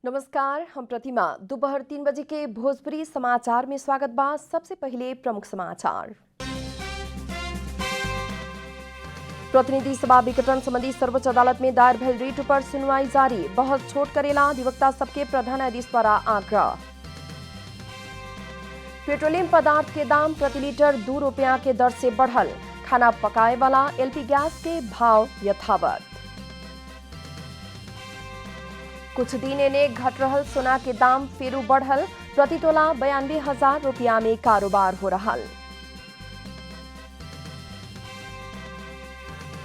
नमस्कार, हम प्रतिमा। दोपहर 3 बजे के भोजपुरी समाचार में स्वागत बा। सबसे पहले प्रमुख समाचार। प्रतिनिधि सभा विघटन संबंधी सर्वोच्च अदालत में दायर भेल रिट पर सुनवाई जारी। बहस छोट करेला अधिवक्ता सबके प्रधान न्यायाधीश द्वारा आग्रह। पेट्रोलियम पदार्थ के दाम प्रति लीटर ₹2 के दर से बढ़ल। खाना पकाए वाला एलपी गैस के भाव यथावत। कुछ दिन एने घट रहल सोना के दाम फेरू बढ़ल। प्रति तोला ₹92,000 में कारोबार हो रहा।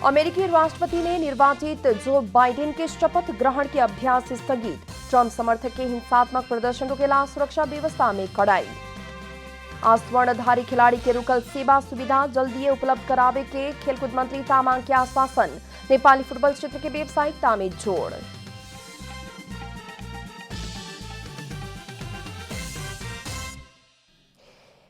अमेरिकी राष्ट्रपति ने निर्वाचित जो बाइडेन के शपथ ग्रहण के अभ्यास स्थगित। ट्रंप समर्थक के हिंसात्मक प्रदर्शन रोकेला सुरक्षा व्यवस्था में कड़ाई। स्वर्णधारी खिलाड़ी के रुकल सेवा सुविधा जल्दी उपलब्ध करावे के खेलकूद मंत्री तामाङ के आश्वासन। नेपाली फुटबॉल क्षेत्र के व्यावसायिकता में जोड़।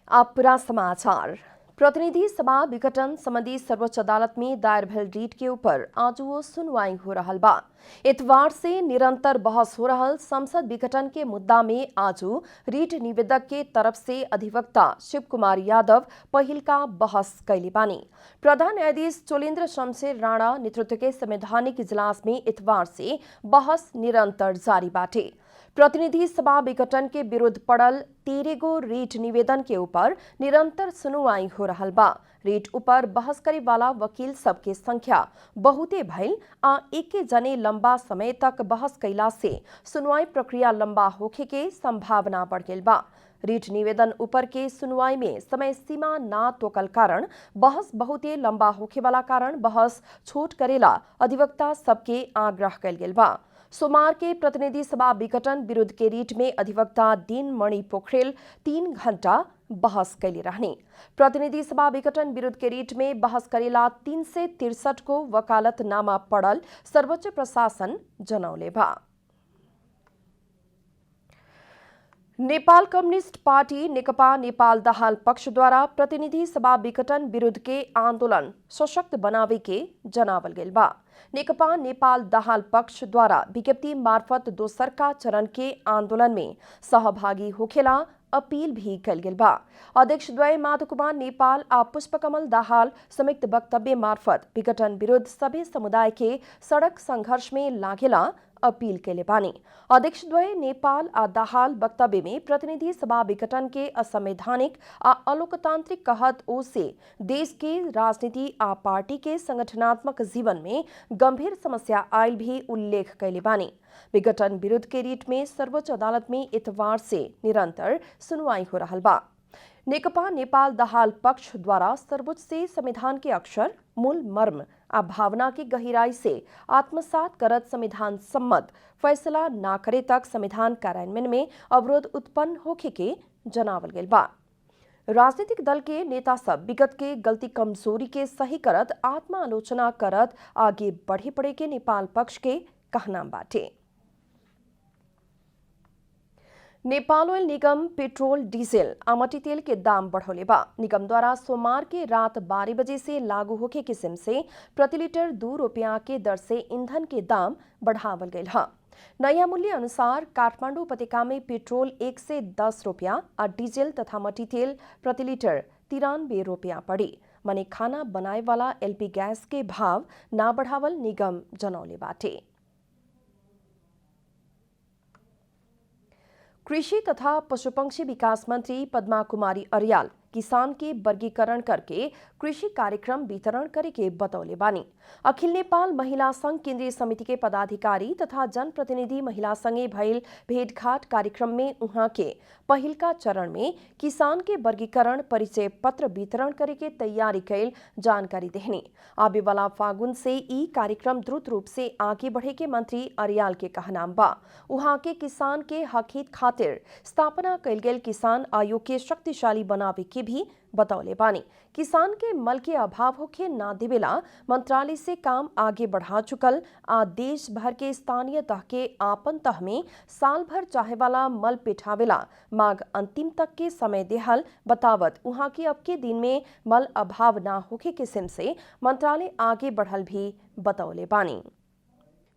अब पूरा समाचार। प्रतिनिधि सभा विघटन संबंधी सर्वोच्च अदालत में दायर भेल रिट के ऊपर आज वो सुनवाई हो रहा बा। इतवार से निरंतर बहस हो रहा संसद विघटन के मुद्दा में आज रिट निवेदक के तरफ से अधिवक्ता शिव कुमार यादव पहिल का बहस कैली बानी। प्रधान न्यायाधीश चोलेन्द्र शमशेर राणा नेतृत्व के संवैधानिक इजलास में इतवार से बहस निरंतर जारी बाटे। प्रतिनिधि सभा विघटन के विरुद्ध पड़ल 13 गो रिट निवेदन के ऊपर निरंतर सुनवाई हो रहा बा। रिट ऊपर बहस करे वाला वकील सबके संख्या बहुते भइल आ एके जने लंबा समय तक बहस कैला से सुनवाई प्रक्रिया लंबा होखे के संभावना बढ़ गेल बा। रिट निवेदन ऊपर के सुनवाई में समय सीमा ना तोकल कारण बहस बहुते लंबा होखे वाला कारण बहस छोट करेला अधिवक्ता सबके आग्रह कैल गेल बा। सोमवार के प्रतिनिधि सभा विघटन विरुद्ध के रिट में अधिवक्ता दिन मणि पोखरेल 3 घंटा बहस कैले रहने। प्रतिनिधि सभा विघटन विरुद्ध के रिट में बहस करेला 363 को वकालतनामा पड़ल सर्वोच्च प्रशासन जनौले बा। नेपाल कम्युनिस्ट पार्टी नेकपा नेपाल दाहाल पक्ष द्वारा प्रतिनिधि सभा विघटन विरुद्ध के आंदोलन सशक्त बनावे के जनावल गेल बा। नेकपा नेपाल दाहाल पक्ष द्वारा विज्ञप्ति मार्फत दोसरका चरण के आंदोलन में सहभागी होखेला अपील भी कल गेल बा। अध्यक्ष द्वय माधव कुमार नेपाल आ पुष्पकमल दाहाल संयुक्त वक्तव्य मार्फत विघटन विरुद्ध सभी समुदाय के सड़क संघर्ष में लागेला अपील कैले बानी। अध्यक्ष द्वय नेपाल आ दाहाल वक्तव्य में प्रतिनिधि सभा विघटन के असंवैधानिक आ अलोकतांत्रिक कहत ओ से देश के राजनीति आ पार्टी के संगठनात्मक जीवन में गंभीर समस्या आयल भी उल्लेख कैले बानी। विघटन विरुद्ध के रिट में सर्वोच्च अदालत में इतवार से निरंतर सुनवाई हो रहा बा। नेकपा नेपाल दाहाल पक्ष द्वारा सर्वोच्च से संविधान के अक्षर मूल मर्म आ भावना की गहराई से आत्मसात करत संविधान सम्मत फैसला ना करे तक संविधान कार्यान्वयन में अवरोध उत्पन्न होखे के जनावल गेल बा। राजनीतिक दल के नेता सब विगत के गलती कमजोरी के सही करत आत्मालोचना करत आगे बढ़े पड़े के नेपाल पक्ष के कहना बाटे। नेपाल ऑयल निगम पेट्रोल डीजल आ मट्टी तेल के दाम बढ़ौले बा। निगम द्वारा सोमवार के रात 12 बजे से लागू होके किस्म से प्रति लीटर ₹2 के दर से ईंधन के दाम बढ़ावल गयल है। नया मूल्य अनुसार काठमांडू उपत्यका में पेट्रोल 1 से ₹10 और डीजल तथा मट्टी तेल प्रति लीटर ₹93 पड़ी। मने खाना बनाए वाला एलपी गैस के भाव ना बढ़ावल निगम जनौले बाटे। कृषि तथा पशुपक्षी विकास मंत्री पद्मा कुमारी अर्याल किसान के वर्गीकरण करके कृषि कार्यक्रम वितरण करे के बतौले बानी। अखिल नेपाल महिला संघ केंद्रीय समिति के पदाधिकारी तथा जनप्रतिनिधि महिला संगे भइल भेंटघाट कार्यक्रम में उहाँ के पहिलका चरण में किसान के वर्गीकरण परिचय पत्र वितरण करे के तैयारी कैल जानकारी देहनी। आबे वाला फागुन से ई कार्यक्रम द्रुत रूप से आगे बढ़े के मंत्री अर्याल के कहना बा। उहाँ के किसान के हक हित खातिर स्थापना कैल गेल किसान आयोग के शक्तिशाली बनावे के भी बतौले बानी। किसान के मल के अभाव होके ना देवेला मंत्रालय से काम आगे बढ़ा चुकल आ देश भर के स्थानीय तह के आपन तह में साल भर चाहे वाला मल पिठावेला मांग अंतिम तक के समय देहल बतावत उहाँ के अब के दिन में मल अभाव ना होके किस्म से मंत्रालय आगे बढ़ल भी बतौले बानी।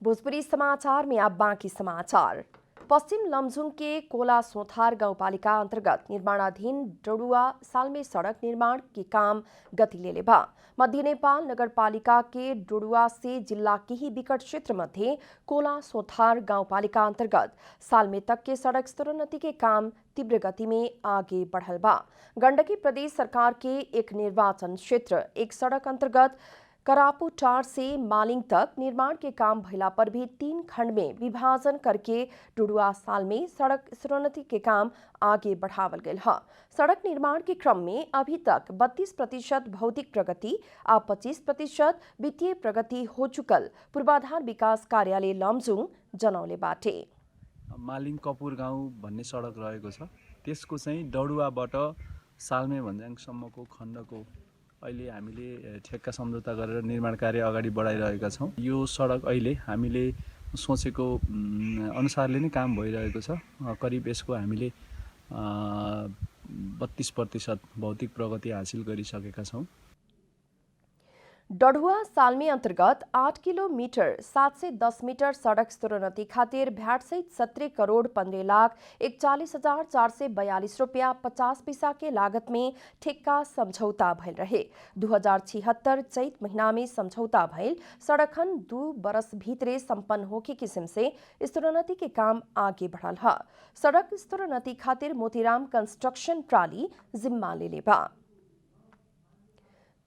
भोजपुरी समाचार में अब बाकी समाचार। पश्चिम लमजुङ के कोला सोथार गाउँपालिका अंतर्गत निर्माणाधीन डडुआ सालमे सड़क निर्माण के काम गति ले लेबा। मध्य नेपाल नगरपालिका के डडुआ से जिला के ही विकट क्षेत्र मध्य कोला सोथार गाउँपालिका अंतर्गत सालमे तक के सड़क स्तरोन्नति के काम तीव्र गति में आगे बढ़ल बा। गंडकी प्रदेश सरकार के एक निर्वाचन क्षेत्र एक सड़क अंतर्गत करापूटार से मालिंग तक निर्माण के काम भइला पर भी 3 खंड में विभाजन करके डुडुआ साल में सड़क स्तरोन्नति के काम आगे बढ़ावल गयल है। सड़क निर्माण के क्रम में अभी तक 32% भौतिक प्रगति और 25% वित्तीय प्रगति हो चुकल पूर्वाधार विकास कार्यालय लमजुङ जनौले बाटे। मालिङ कपुर गाउँ भन्ने सडक रहेको छ, त्यसको चाहिँ डडुवाबाट सालमे भन्ज्याङसम्मको खण्डको अहिले हामीले ठेक्का सम्झौता गरेर निर्माण कार्य अगाडि बढाइरहेका छौँ। यो सडक अहिले हामीले सोचेको अनुसारले नै काम भइरहेको छ। करिब यसको हामीले 32% भौतिक प्रगति हासिल गरिसकेका छौँ। डढुआ सालमे अंतर्गत 8 किलोमीटर 710 मीटर सड़क स्तरोन्नति खातिर भ्याटसहित 17 करोड़ 15 लाख 41,442 रुपया 50 पैसा के लागत में ठेक्का समझौता भइल रहे। 2076 चैत महीना में समझौता भइल सड़कन 2 बरस भीतरे संपन्न होके किस्म से स्तरोन्नति के काम आगे बढ़ल है। सड़क स्तरोन्नति खातिर मोतीराम कंस्ट्रक्शन प्राली जिम्मा ले लेबा।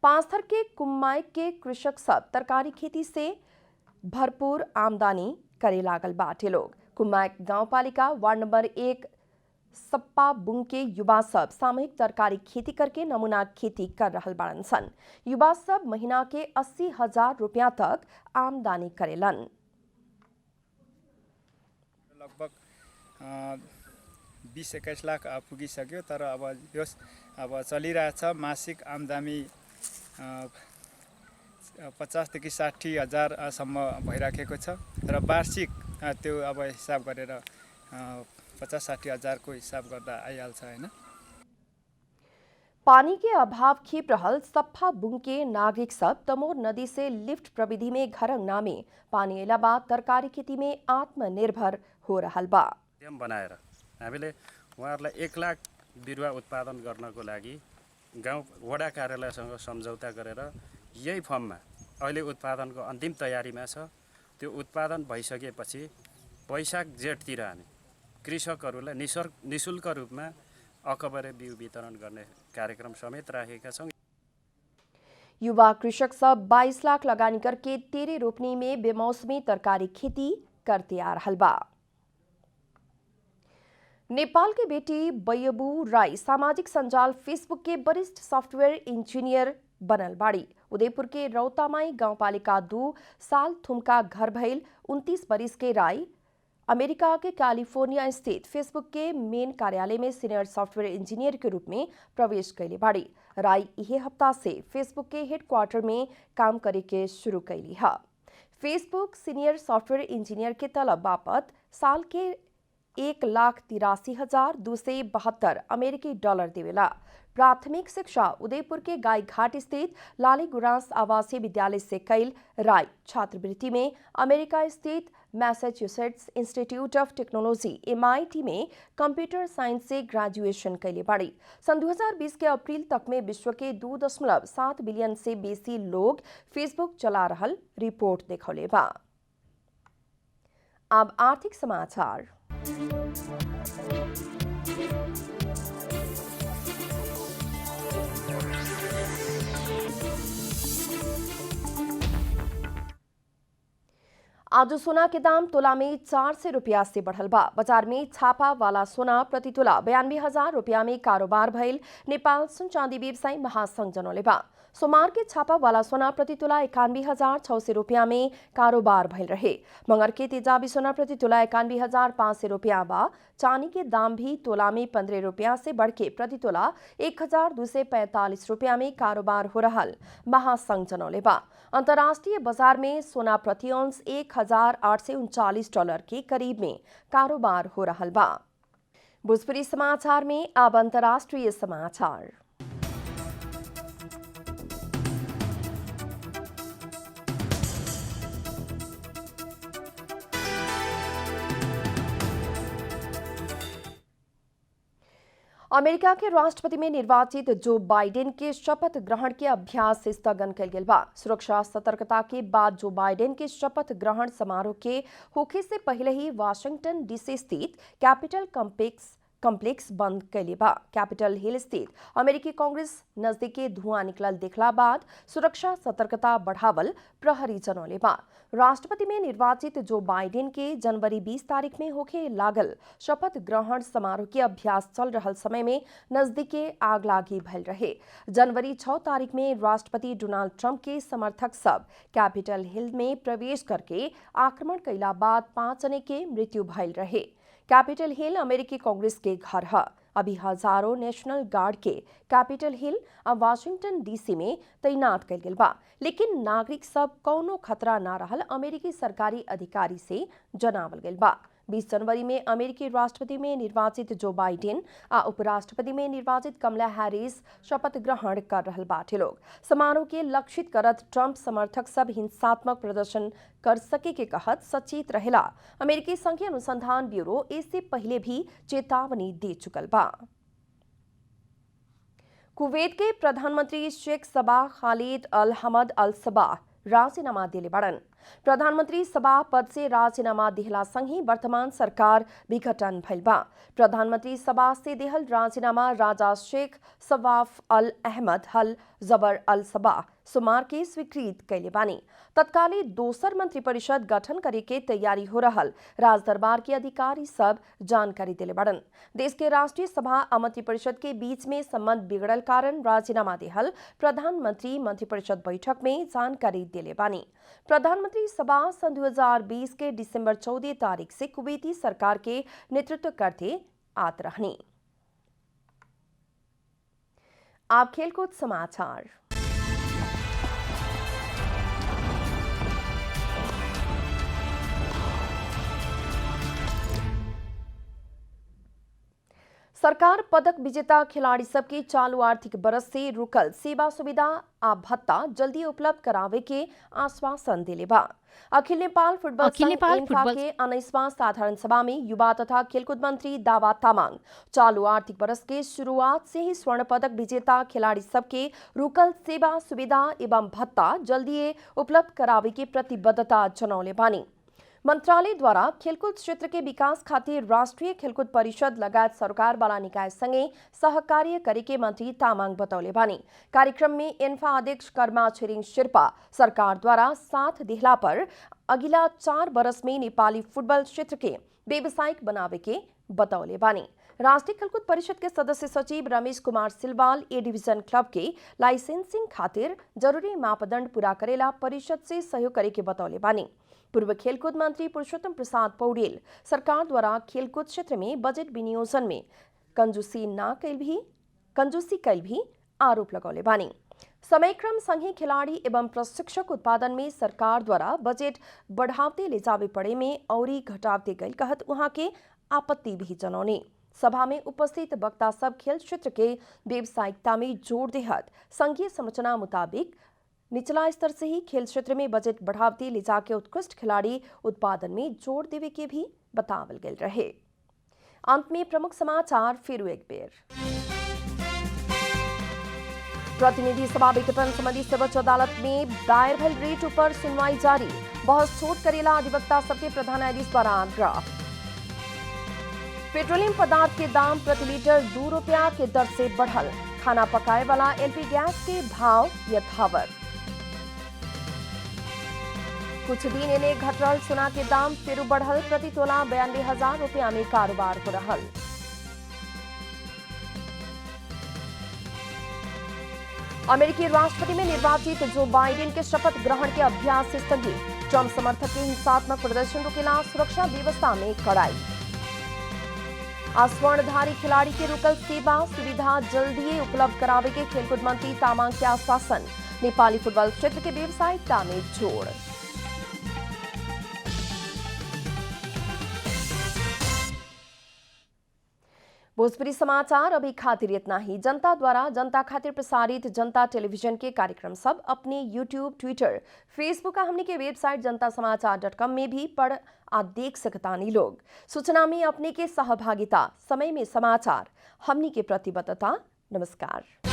पांचथर के कुम्माई के कृषक सब तरकारी खेती से भरपूर आमदनी करे लागल बाटे लोग। कुम्माई गांवपालिका वार्ड नंबर 1 सप्पा बुंग के युवा सब सामूहिक तरकारी खेती करके नमूना खेती कर रहल बाड़न सन। युवा सब महीना के 80,000 रुपया तक आमदनी करेलन। लगभग 20-21 लाख पुगिसक्यो, तर अब चलिरहेछ। मासिक आमदानी 50,000 से 60,000 सम्म भइराखेको छ र वार्षिक त्यो अब हिसाब गरेर 50-60 हजार को हिसाब गर्दा आइहाल्छ हैन। पानी के अभाव खेप रहल सप्पा बुंग के नागरिक सब तमोर नदी से लिफ्ट प्रविधि में घर अंगना में पानी अला बाद तरकारी खेती में आत्मनिर्भर हो रहल बा। बनाएर हामीले उहाँहरूलाई 1 लाख बिरुवा उत्पादन गर्नको लागि गाउँ वडा कार्यालयसँग सम्झौता गरेर यही फर्ममा अहिले उत्पादनको अन्तिम तयारीमा छ। त्यो उत्पादन भइसकेपछि वैशाख जेठतिर हामी कृषकहरूलाई निशुल्क रूपमा अकबरे बिउ वितरण गर्ने कार्यक्रम समेत राखेका छौँ। युवा कृषक सब 22 लाख लगानी करके तेरे रोपनी में बेमौसमी तरकारी खेती करते आ रहल बा। नेपाल के बेटी बैयबू राई सामाजिक संजाल फेसबुक के वरिष्ठ सॉफ्टवेयर इंजीनियर बनल बाड़ी। उदयपुर के रौतामाई गांवपालिका 2 साल थुमका घर भइल 29 बरिस के राई अमेरिका के कैलिफोर्निया स्थित फेसबुक के मेन कार्यालय में सीनियर सॉफ्टवेयर इंजीनियर के रूप में प्रवेश कैले बाड़ी। राई यह हफ्ता से फेसबुक के हेडक्वार्टर में काम करे के शुरू कैली है। फेसबुक सीनियर सॉफ्टवेयर इंजीनियर के तलब बापत साल के 1,83,272 अमेरिकी डॉलर देवेला। प्राथमिक शिक्षा उदयपुर के गाईघाट स्थित लाली गुरांस आवासीय विद्यालय से कैल राय छात्रवृत्ति में अमेरिका स्थित Massachusetts institute of technology MIT में कंप्यूटर साइंस से ग्रेजुएशन कैले बाड़ी। सन 2020 के अप्रैल तक में विश्व के 2.7 बिलियन से बेसी लोग फेसबुक चला रहल रिपोर्ट देखौले बा। अब आर्थिक समाचार। आज सोना के दाम तोला में 400 रुपया से बढ़ल बा। बाजार में छापा वाला सोना प्रति तोला 92,000 रुपया में कारोबार भइल नेपाल सुन चांदी व्यवसायी महासंघ जनौले बा। सोमवार के छापा वाला सोना प्रति तोला 91,600 रुपया में कारोबार भइल रहे। मंगर के तेजाबी सोना प्रति तोला 91,500 रुपया बा। चांदी के दाम भी तोला में 15 रुपया से बढ़ के प्रति तोला 1,245 रुपया में कारोबार हो रहा महासंघ जनौले बा। अंतर्राष्ट्रीय बाजार में सोना प्रति औंस 1,839 डॉलर के करीब में कारोबार हो रहा बा। भोजपुरी समाचार में अब अंतर्राष्ट्रीय समाचार। अमेरिका के राष्ट्रपति में निर्वाचित जो बाइडेन के शपथ ग्रहण के अभ्यास स्थगन कल गेल बा। सुरक्षा सतर्कता के बाद जो बाइडेन के शपथ ग्रहण समारोह के होखे से पहले ही वाशिंगटन डीसी स्थित कैपिटल कम्प्लेक्स बंद कैले बा। कैपिटल हिल स्थित अमेरिकी कांग्रेस नजदीके धुआं निकलल देखला बाद सुरक्षा सतर्कता बढ़ावल प्रहरी जनौले बा। राष्ट्रपति में निर्वाचित जो बाइडेन के जनवरी 20 तारीख में होखे लागल शपथ ग्रहण समारोह के अभ्यास चल रहल समय में नजदीके आगलागी भइल रहे। जनवरी 6 तारीख में राष्ट्रपति डोनाल्ड ट्रंप के समर्थक सब कैपिटल हिल में प्रवेश करके आक्रमण कैला बाद 5 जने के मृत्यु भइल रहे। कैपिटल हिल अमेरिकी कांग्रेस के घर है। अभी हजारों नेशनल गार्ड के कैपिटल हिल और वाशिंगटन डीसी में तैनात कल गेल बा, लेकिन नागरिक सब कौनो खतरा ना रहल अमेरिकी सरकारी अधिकारी से जनावल गेल बा। 20 जनवरी में अमेरिकी राष्ट्रपति में निर्वाचित जो बाइडेन आ उपराष्ट्रपति में निर्वाचित कमला हैरिस शपथ ग्रहण कर रहल बाटे लोग। समारोह के लक्षित करत ट्रंप समर्थक सब हिंसात्मक प्रदर्शन कर सके के कहत सचेत रहेला अमेरिकी संघीय अनुसंधान ब्यूरो इससे पहले भी चेतावनी दे चुकल बा। कुवैत के प्रधानमंत्री शेख सबाह खालिद अल हमद अल सबाह राजीनामा दिले बड़न। प्रधानमंत्री सबाह पद से राजीनामा दिहला संगे वर्तमान सरकार विघटन भइल बा। प्रधानमंत्री सबाह से देहल राजीनामा राजा शेख सवाफ अल अहमद अल जबर अल सबाह सोमवार के स्वीकृत कैले बानी। तत्कालीन दोसर मंत्री परिषद गठन करे के तैयारी हो रहल राजदरबार के अधिकारी सब जानकारी दिले बड़न। देश के राष्ट्रीय सभा और मंत्री परिषद के बीच में संबंध बिगड़ल कारण राजीनामा देहल प्रधानमंत्री मंत्रिपरिषद बैठक में जानकारी दिले बानी। प्रधानमंत्री सभा सन 2020 के दिसंबर 14 तारीख से कुवैती सरकार के नेतृत्व करते आत रहनी। आप खेलकूद समाचार। सरकार पदक विजेता खिलाड़ी सबके चालू आर्थिक बरस से रुकल सेवा सुविधा आ भत्ता जल्दी उपलब्ध करावे के आश्वासन दिले बा। अखिल नेपाल फुटबल संघ के 19वां साधारण सभा में युवा तथा खेलकूद मंत्री दावा तामाङ चालू आर्थिक बरस के शुरुआत से ही स्वर्ण पदक विजेता खिलाड़ी सबके रुकल सेवा सुविधा एवं भत्ता जल्दी उपलब्ध करावे के प्रतिबद्धता जनौले बानी। मंत्रालय द्वारा खेलकूद क्षेत्र के विकास खातिर राष्ट्रीय खेलकूद परिषद लगायत सरकार वाला निकाय संगे सहकार्य करे के मंत्री तामाङ बतौले बानी। कार्यक्रम में एन्फा अध्यक्ष कर्मा छिरिङ शेर्पा सरकार द्वारा साथ दिहला पर अगिला 4 बरस में नेपाली फुटबल क्षेत्र के व्यावसायिक बनावे के बतौले बानी। राष्ट्रीय खेलकूद परिषद के सदस्य सचिव Ramesh Kumar Silwal A division club के लाइसेंसिंग खातिर जरूरी मापदंड पूरा करेला परिषद से सहयोग करे के बतौले बानी। पूर्व खेलकूद मंत्री पुरुषोत्तम प्रसाद पौडेल सरकार द्वारा खेलकूद क्षेत्र में बजट विनियोजन में कंजूसी कैल भी आरोप लगौले बानी। समयक्रम संघीय खिलाड़ी एवं प्रशिक्षक उत्पादन में सरकार द्वारा बजट बढ़ावते ले जावे पड़े में औरी घटावते गई कहत वहां के आपत्ति भी जनौने। सभा में उपस्थित वक्ता सब खेल क्षेत्र के व्यावसायिकता में जोर देहत संघीय संरचना मुताबिक निचला स्तर से ही खेल क्षेत्र में बजट बढ़ावती ले जाके उत्कृष्ट खिलाड़ी उत्पादन में जोर देवे के भी बतावल गेल रहे। अंत में प्रमुख समाचार फिर एक बेर। प्रतिनिधि सभा विघटन संबंधी सर्वोच्च अदालत में दायर भइल रिट पर सुनवाई जारी। बहस छोट करेला अधिवक्ता सबके प्रधान न्यायाधीश द्वारा आग्रह। पेट्रोलियम पदार्थ के दाम प्रति लीटर 2 रुपया के दर से बढ़ल। खाना पकाए वाला एलपी गैस के भाव यथावत। कुछ दिन इन्हें घटल सोना के दाम फिर बढ़ल। प्रति तोला 92,000 रुपया में कारोबार हो रहल। अमेरिकी राष्ट्रपति में निर्वाचित जो बाइडेन के शपथ ग्रहण के अभ्यास स्थगित। ट्रंप समर्थक के हिंसात्मक प्रदर्शन रोकेला सुरक्षा व्यवस्था में कड़ाई। स्वर्णधारी खिलाड़ी के रुकल सेवा सुविधा जल्दी उपलब्ध करावे के खेलकूद मंत्री तामाङ के आश्वासन। नेपाली फुटबल क्षेत्र के व्यावसायिकता में जोड़। भोजपुरी समाचार अभी खातिर इतना ही। जनता द्वारा जनता खातिर प्रसारित जनता टेलीविजन के कार्यक्रम सब अपने यूट्यूब, ट्विटर, फेसबुक का हमने के वेबसाइट जनतासमाचार.com में भी पढ़ आ देख सकतानी लोग। सूचना में अपने के सहभागिता, समय में समाचार, हमनी के प्रतिबद्धता। नमस्कार।